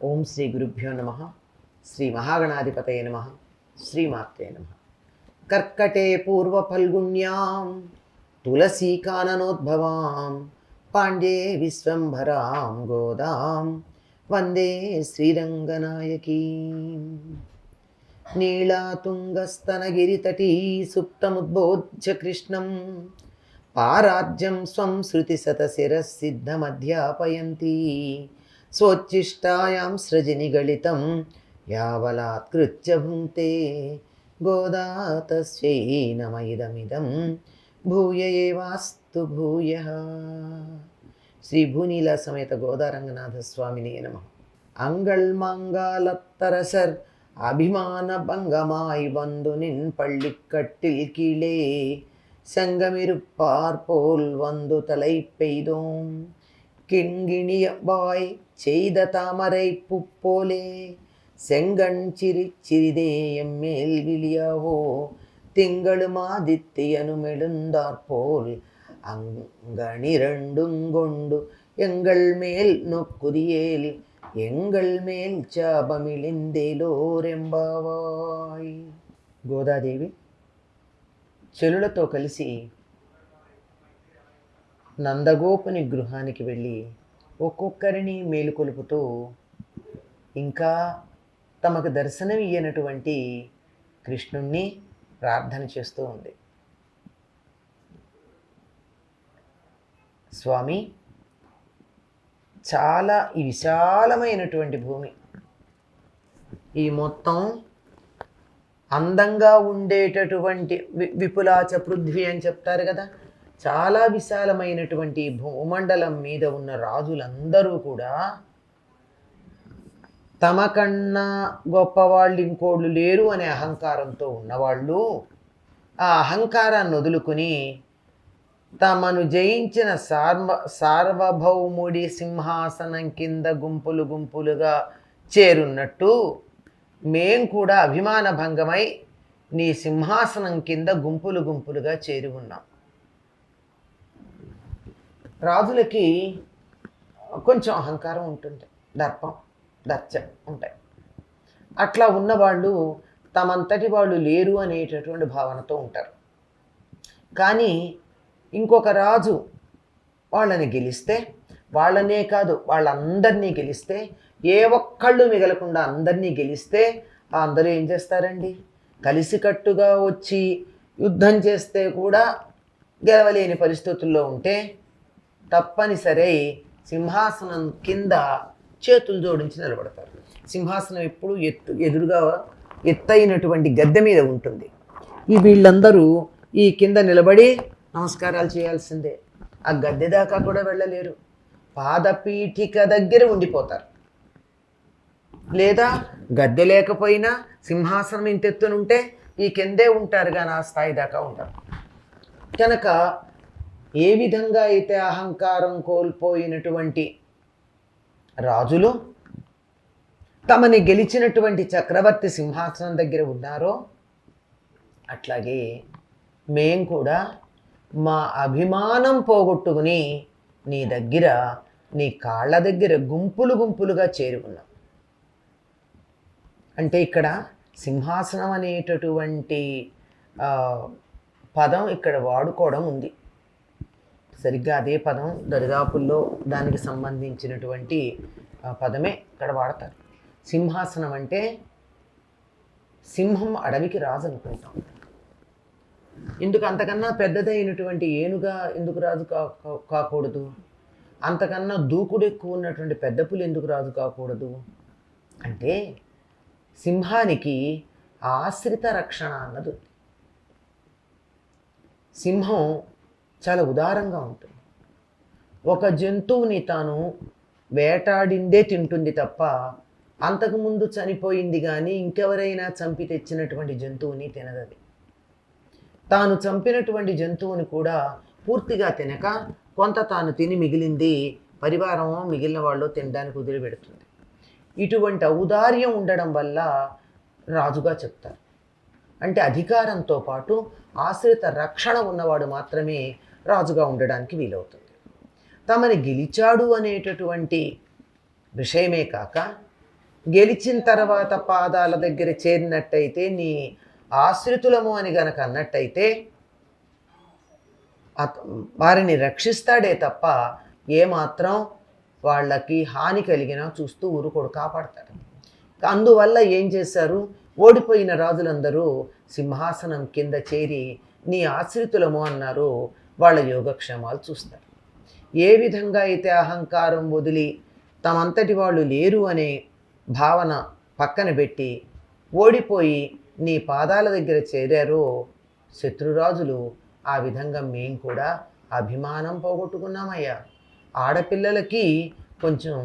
ఓం శ్రీ గురుభ్యో నమ. శ్రీ మహాగణాధిపతయ నమ. శ్రీమాత్రే నమ. కర్కటే పూర్వఫల్గుణ్యాం తులసీకాననోద్భవాం పాండ్యే విశ్వంభరాం గోదాం వందే శ్రీరంగనాయకీం. నీళాతుంగస్తనగిరితటీ సుప్తముద్బోధ్య కృష్ణం పారార్జం స్వం శృతిశతశిరసిద్ధమధ్యాపయంతి స్వోచ్ఛిష్టాయాం సృజినిగళితం యావలాత్కృత్య భుంక్తే గోదా తస్యై నమ ఇదమిదం భూయ ఏవాస్తు భూయః. శ్రీ భూనీల సమేత గోదారంగనాథ స్వామిని నమః. அங்கள் மங்காலத்தரசர் அபிமான பங்கமாய் வந்து நின் பள்ளிக்கட்டில் கீழே செங்கமிருப்பார் போல் வந்து தலை பெய்தோம் கிண்கிணியவாய் செய்த தாமரை புப்போலே செங்கண் சிறிதே எம்மேல் விழியாவோ திங்களுமாதித்தியனுமெழுந்தாற்போல் அங்கணிரண்டும் கொண்டு எங்கள் மேல் நொக்குதியேல் ఎంగళ్ మేల్ చాపమిలిందేలోరెంబావాయ్. గోదాదేవి చెలులతో కలిసి నందగోపుని గృహానికి వెళ్ళి ఒక్కొక్కరిని మేలుకొలుపుతూ ఇంకా తమకు దర్శనం ఇయ్యనటువంటి కృష్ణుణ్ణి ప్రార్థన చేస్తూ ఉంది. స్వామి, చాలా ఈ విశాలమైనటువంటి భూమి, ఈ మొత్తం అందంగా ఉండేటటువంటి విపులాచ పృథ్వీ అని చెప్తారు కదా, చాలా విశాలమైనటువంటి భూమండలం మీద ఉన్న రాజులందరూ కూడా తమకన్నా గొప్పవాళ్ళు ఇంకోళ్ళు లేరు అనే అహంకారంతో ఉన్నవాళ్ళు ఆ అహంకారాన్ని వదులుకుని తమను జయించిన సార్వభౌముడి సింహాసనం కింద గుంపులు గుంపులుగా చేరున్నట్టు మేం కూడా అభిమాన భంగమై నీ సింహాసనం కింద గుంపులు గుంపులుగా చేరి ఉన్నాం. రాజులకి కొంచెం అహంకారం ఉంటుంది, దర్పం దచ్చ ఉంటాయి. అట్లా ఉన్నవాళ్ళు తమంతటి వాళ్ళు లేరు అనేటటువంటి భావనతో ఉంటారు. కానీ ఇంకొక రాజు వాళ్ళని గెలిస్తే, వాళ్ళనే కాదు వాళ్ళందరినీ గెలిస్తే, ఏ ఒక్కళ్ళు మిగలకుండా అందరినీ గెలిస్తే అందరూ ఏం చేస్తారండి? కలిసికట్టుగా వచ్చి యుద్ధం చేస్తే కూడా గెలవలేని పరిస్థితుల్లో ఉంటే తప్పనిసరి సింహాసనం కింద చేతులు జోడించి నిలబడతారు. సింహాసనం ఎప్పుడు ఎదురుగా ఎత్తైనటువంటి గద్దె మీద ఉంటుంది. ఈ వీళ్ళందరూ ఈ కింద నిలబడి నమస్కారాలు చేయాల్సిందే. ఆ గద్దె దాకా కూడా వెళ్ళలేరు, పాదపీఠిక దగ్గర ఉండిపోతారు. లేదా గద్దె లేకపోయినా సింహాసనం ఇంతెత్తునుంటే ఈ కిందే ఉంటారు, కానీ ఆ స్థాయి దాకా ఉంటారు. కనుక ఏ విధంగా అయితే అహంకారం కోల్పోయినటువంటి రాజులు తమని గెలిచినటువంటి చక్రవర్తి సింహాసనం దగ్గర ఉన్నారో, అట్లాగే మేం కూడా మా అభిమానం పోగొట్టుకుని నీ దగ్గర, నీ కాళ్ళ దగ్గర గుంపులు గుంపులుగా చేరి ఉన్నాం. అంటే ఇక్కడ సింహాసనం అనేటటువంటి పదం ఇక్కడ వాడుకోవడం ఉంది. సరిగ్గా అదే పదం దరిదాపుల్లో దానికి సంబంధించినటువంటి పదమే ఇక్కడ వాడతారు. సింహాసనం అంటే సింహం అడవికి రాజు అనుకుంటాం. ఎందుకు అంతకన్నా పెద్దదైనటువంటి ఏనుగా ఎందుకు రాజు కాకూడదు? అంతకన్నా దూకుడు ఎక్కువ ఉన్నటువంటి పెద్ద పులి ఎందుకు రాజు కాకూడదు? అంటే సింహానికి ఆశ్రిత రక్షణ అన్నది ఉంది. సింహం చాలా ఉదారంగా ఉంటుంది. ఒక జంతువుని తాను వేటాడిందే తింటుంది తప్ప అంతకుముందు చనిపోయింది కానీ ఇంకెవరైనా చంపి తెచ్చినటువంటి జంతువుని తినదది. తాను చంపినటువంటి జంతువుని కూడా పూర్తిగా తినక కొంత తాను తిని మిగిలింది పరివారం మిగిలిన వాళ్ళు తినడానికి వదిలిపెడుతుంది. ఇటువంటి ఔదార్యం ఉండడం వల్ల రాజుగా చెప్తారు. అంటే అధికారంతో పాటు ఆశ్రిత రక్షణ ఉన్నవాడు మాత్రమే రాజుగా ఉండడానికి వీలవుతుంది. తమని గెలిచాడు అనేటటువంటి విషయమే కాక గెలిచిన తర్వాత పాదాల దగ్గర చేరినట్టయితే నీ ఆశ్రితులము అని గనక అన్నట్టయితే వారిని రక్షిస్తాడే తప్ప ఏమాత్రం వాళ్ళకి హాని కలిగినా చూస్తూ ఊరుకోడు, కాపాడతాడు. అందువల్ల ఏం చేశారు, ఓడిపోయిన రాజులందరూ సింహాసనం కింద చేరి నీ ఆశ్రితులము అన్నారు. వాళ్ళ యోగక్షేమాలు చూస్తారు. ఏ విధంగా అయితే అహంకారం వదిలి తమంతటి వాళ్ళు లేరు అనే భావన పక్కన పెట్టి ఓడిపోయి నీ పాదాల దగ్గర చేరారో శత్రురాజులు, ఆ విధంగా మేం కూడా అభిమానం పోగొట్టుకున్నామయ్యా. ఆడపిల్లలకి కొంచెం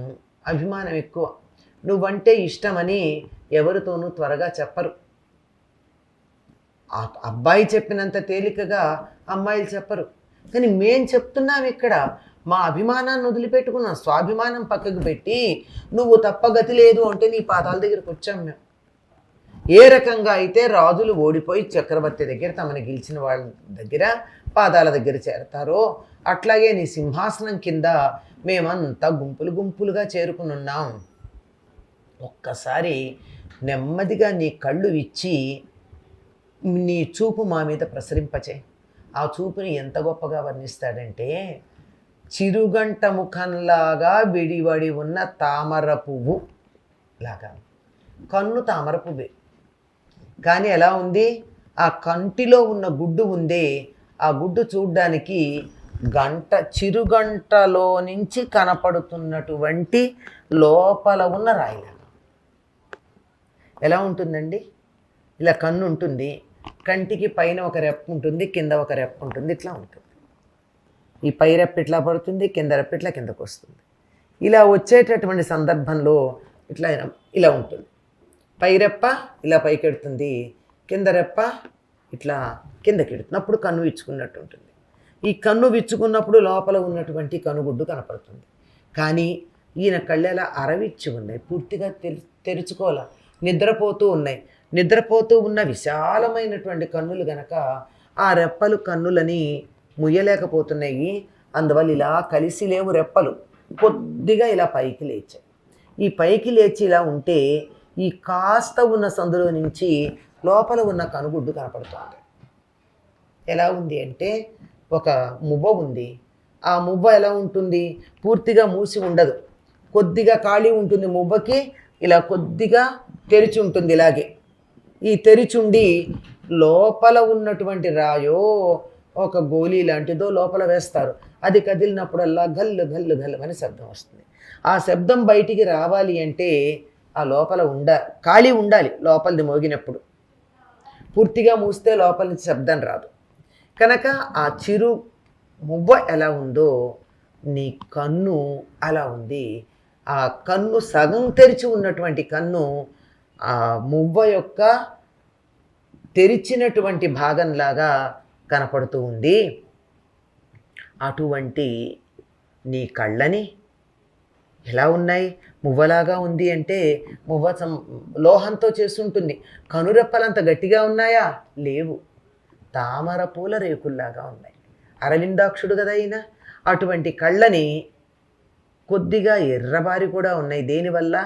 అభిమానం ఎక్కువ. నువ్వంటే ఇష్టమని ఎవరితోనూ త్వరగా చెప్పరు. అబ్బాయి చెప్పినంత తేలికగా అమ్మాయిలు చెప్పరు. కానీ మేం చెప్తున్నాం ఇక్కడ, మా అభిమానాన్ని వదిలిపెట్టుకున్నాం, స్వాభిమానం పక్కకు పెట్టి నువ్వు తప్పగతి లేదు అంటే నీ పాదాల దగ్గరకు వచ్చాం మేము. ఏ రకంగా అయితే రాజులు ఓడిపోయి చక్రవర్తి దగ్గర తమని గెలిచిన వాళ్ళ దగ్గర పాదాల దగ్గర చేరతారో అట్లాగే నీ సింహాసనం కింద మేమంతా గుంపులు గుంపులుగా చేరుకుని ఉన్నాం. ఒక్కసారి నెమ్మదిగా నీ కళ్ళు విచ్చి నీ చూపు మా మీద ప్రసరింపచే. ఆ చూపుని ఎంత గొప్పగా వర్ణిస్తాడంటే, చిరుగంట ముఖంలాగా విడివడి ఉన్న తామర పువ్వు లాగా. కన్ను తామర పువ్వే, కానీ ఎలా ఉంది, ఆ కంటిలో ఉన్న గుడ్డు ఉందే, ఆ గుడ్డు చూడ్డానికి చిరుగంటలో నుంచి కనపడుతున్నటువంటి లోపల ఉన్న రాయిలాగా. ఎలా ఉంటుందండి, ఇలా కన్ను ఉంటుంది, కంటికి పైన ఒక రెప్ప ఉంటుంది, కింద ఒక రెప్ప ఉంటుంది, ఇట్లా ఉంటుంది. ఈ పై రెప్ప ఇట్లా పడుతుంది, కింద రెప్ప ఇట్లా కిందకు వస్తుంది. ఇలా వచ్చేటటువంటి సందర్భంలో ఇట్లా ఇలా ఉంటుంది. పై రెప్ప ఇలా పైకెడుతుంది, కింద రెప్ప ఇట్లా కిందకెడుతుంది. అప్పుడు కన్ను విచ్చుకున్నట్టు ఉంటుంది. ఈ కన్ను విచ్చుకున్నప్పుడు లోపల ఉన్నటువంటి కనుగుడ్డు కనపడుతుంది. కానీ ఈయన కళ్ళు ఎలా అరవిచ్చి ఉన్నాయి, పూర్తిగా తెరుచుకోవాల, నిద్రపోతూ ఉన్నాయి. నిద్రపోతూ ఉన్న విశాలమైనటువంటి కన్నులు గనక ఆ రెప్పలు కన్నులని ముయ్యలేకపోతున్నాయి. అందువల్ల ఇలా కలిసి లేవు రెప్పలు, కొద్దిగా ఇలా పైకి లేచాయి. ఈ పైకి లేచి ఇలా ఉంటే ఈ కాస్త ఉన్న సందులో నుంచి లోపల ఉన్న కనుగుడ్డు కనపడుతుంది. ఎలా ఉంది అంటే, ఒక మువ్వ ఉంది. ఆ మువ్వ ఎలా ఉంటుంది, పూర్తిగా మూసి ఉండదు, కొద్దిగా ఖాళీ ఉంటుంది. మువ్వకి ఇలా కొద్దిగా తెరిచి ఉంటుంది. ఇలాగే ఈ తెరిచుండి లోపల ఉన్నటువంటి రాయో ఒక గోళీ లాంటిదో లోపల వేస్తారు. అది కదిలినప్పుడల్లా గల్లు గల్లు గల్లు అని శబ్దం వస్తుంది. ఆ శబ్దం బయటికి రావాలి అంటే ఆ లోపల ఖాళీ ఉండాలి. లోపలిది మోగినప్పుడు పూర్తిగా మూస్తే లోపల నుంచి శబ్దం రాదు. కనుక ఆ చిరు మువ్వ ఎలా ఉందో నీ కన్ను అలా ఉంది. ఆ కన్ను సగం తెరిచి ఉన్నటువంటి కన్ను ఆ మువ్వ యొక్క తెరిచినటువంటి భాగంలాగా కనపడుతూ ఉంది. అటువంటి నీ కళ్ళని ఎలా ఉన్నాయి, మువ్వలాగా ఉంది అంటే మువ్వ లోహంతో చేస్తుంటుంది. కనురెప్పలంత గట్టిగా ఉన్నాయా, లేవు, తామర పూల రేకుల్లాగా ఉన్నాయి. అరవిందాక్షుడు కదా ఈయన. అటువంటి కళ్ళని కొద్దిగా ఎర్రబారి కూడా ఉన్నాయి. దేనివల్ల,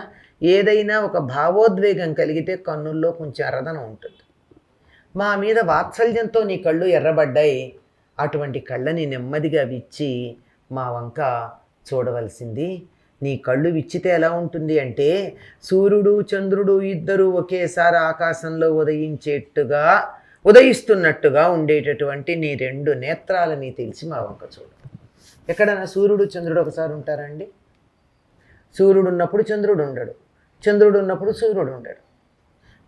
ఏదైనా ఒక భావోద్వేగం కలిగితే కన్నుల్లో కొంచెం ఎర్రదనం ఉంటుంది. మా మీద వాత్సల్యంతో నీ కళ్ళు ఎర్రబడ్డాయి. అటువంటి కళ్ళని నెమ్మదిగా విచ్చి మా వంక చూడవలసింది. నీ కళ్ళు విచ్చితే ఎలా ఉంటుంది అంటే, సూర్యుడు చంద్రుడు ఇద్దరు ఒకేసారి ఆకాశంలో ఉదయిస్తున్నట్టుగా ఉండేటటువంటి నీ రెండు నేత్రాలని తెలిసి మా వంక చూడు. ఎక్కడైనా సూర్యుడు చంద్రుడు ఒకసారి ఉంటారండి? సూర్యుడు ఉన్నప్పుడు చంద్రుడు ఉండడు, చంద్రుడు ఉన్నప్పుడు సూర్యుడు ఉండడు.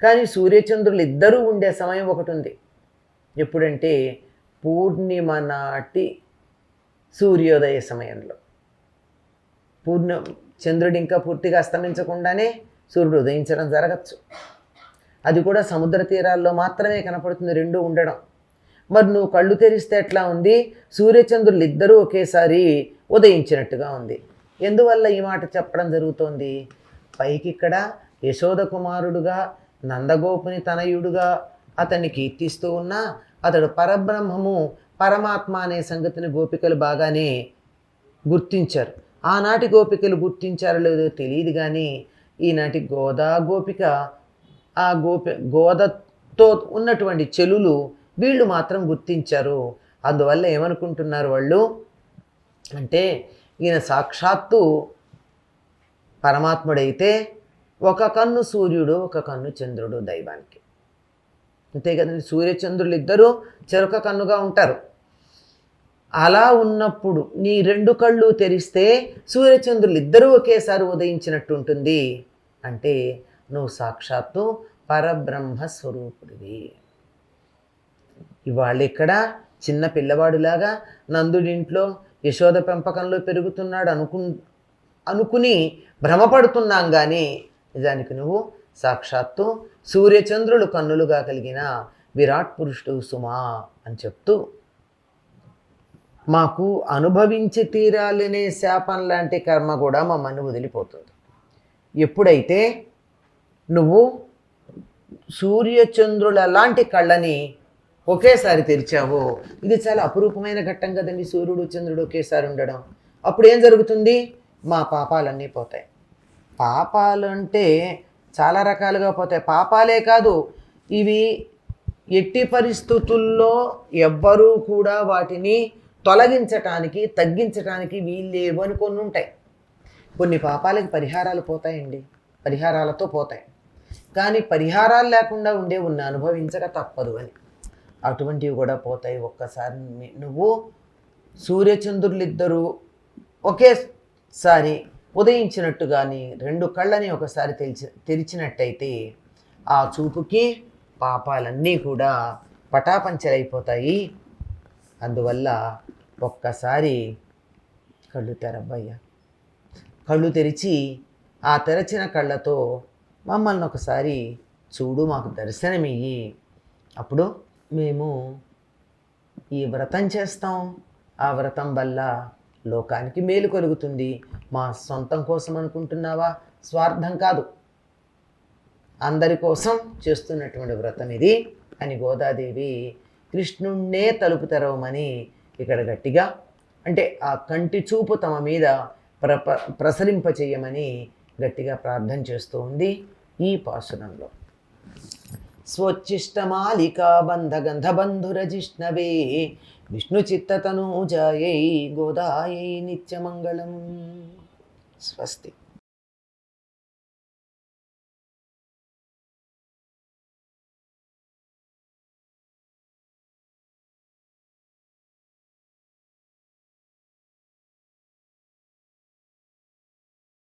కానీ సూర్యచంద్రులు ఇద్దరూ ఉండే సమయం ఒకటి ఉంది. ఎప్పుడంటే పూర్ణిమ నాటి సూర్యోదయ సమయంలో. చంద్రుడు ఇంకా పూర్తిగా అస్తమించకుండానే సూర్యుడు ఉదయించడం జరగచ్చు. అది కూడా సముద్ర తీరాల్లో మాత్రమే కనపడుతుంది రెండు ఉండడం. మరి నువ్వు కళ్ళు తెరిస్తే ఎట్లా ఉంది, సూర్యచంద్రులు ఇద్దరూ ఒకేసారి ఉదయించినట్టుగా ఉంది. ఎందువల్ల ఈ మాట చెప్పడం జరుగుతోంది? పైకి ఇక్కడ యశోద కుమారుడుగా నందగోపుని తనయుడుగా అతన్ని కీర్తిస్తూ ఉన్నా, అతడు పరబ్రహ్మము పరమాత్మ అనే సంగతిని గోపికలు బాగానే గుర్తించారు. ఆనాటి గోపికలు గుర్తించారో లేదో తెలియదు, కానీ ఈనాటి గోదా గోపిక ఆ గోదతో ఉన్నటువంటి చెలులు వీళ్ళు మాత్రం గుర్తించారు. అందువల్ల ఏమనుకుంటున్నారు వాళ్ళు అంటే, ఈయన సాక్షాత్తు పరమాత్ముడైతే ఒక కన్ను సూర్యుడు, ఒక కన్ను చంద్రుడు దైవానికి. అంతే కదండి, సూర్యచంద్రులు ఇద్దరూ చెరొక కన్నుగా ఉంటారు. అలా ఉన్నప్పుడు నీ 2 కళ్ళు తెరిస్తే సూర్యచంద్రులు ఇద్దరూ ఒకేసారి ఉదయించినట్టు ఉంటుంది. అంటే నువ్వు సాక్షాత్తు పరబ్రహ్మ స్వరూపుడివి. ఇవాళ ఇక్కడ చిన్న పిల్లవాడులాగా నందుడింట్లో యశోద పెంపకంలో పెరుగుతున్నాడు అనుకుని భ్రమపడుతున్నాం. కానీ నిజానికి నువ్వు సాక్షాత్తు సూర్యచంద్రులు కన్నులుగా కలిగిన విరాట్ పురుషుడు సుమా అని చెప్తూ, మాకు అనుభవించి తీరాలనే శాపం లాంటి కర్మ కూడా మమ్మల్ని వదిలిపోతుంది. ఎప్పుడైతే నువ్వు సూర్యచంద్రుల లాంటి కళ్ళని ఒకేసారి తెరిచావో, ఇది చాలా అపురూపమైన ఘట్టం కదండి, సూర్యుడు చంద్రుడు ఒకేసారి ఉండడం. అప్పుడు ఏం జరుగుతుంది? మా పాపాలన్నీ పోతాయి. పాపాలు అంటే చాలా రకాలుగా పోతాయి. పాపాలే కాదు, ఇవి ఎట్టి పరిస్థితుల్లో ఎవ్వరూ కూడా వాటిని తొలగించటానికి తగ్గించటానికి వీల్లేవు అని కొన్ని ఉంటాయి. కొన్ని పాపాలకి పరిహారాలు పోతాయండి, పరిహారాలతో పోతాయి. కానీ పరిహారాలు లేకుండా ఉన్న అనుభవించక తప్పదు అని, అటువంటివి కూడా పోతాయి. ఒక్కసారి నువ్వు సూర్యచంద్రులిద్దరూ ఒకేసారి ఉదయించినట్టు కానీ 2 కళ్ళని ఒకసారి తెరిచినట్టయితే ఆ చూపుకి పాపాలన్నీ కూడా పటాపంచలైపోతాయి. అందువల్ల ఒక్కసారి కళ్ళు తెరవయ్యా, కళ్ళు తెరిచి ఆ తెరచిన కళ్ళతో మమ్మల్ని ఒకసారి చూడు, మాకు దర్శనమియ్యి. అప్పుడు మేము ఈ వ్రతం చేస్తాం. ఆ వ్రతం వల్ల లోకానికి మేలు కలుగుతుంది. మా సొంతం కోసం అనుకుంటున్నావా? స్వార్థం కాదు, అందరి కోసం చేస్తున్నటువంటి వ్రతం ఇది అని గోదాదేవి కృష్ణుణ్ణే తలుపు తెరవమని ఇక్కడ గట్టిగా, అంటే ఆ కంటి చూపు తమ మీద ప్రసరింపచేయమని గట్టిగా ప్రార్థన చేస్తూ ఉంది ఈ పాసురంలో. స్వచ్చిష్టమాలికా బంధగంధబంధురజిష్ణవే విష్ణుచిత్తతనూజాయై గోదాయై నిత్యమంగళం. స్వస్తి.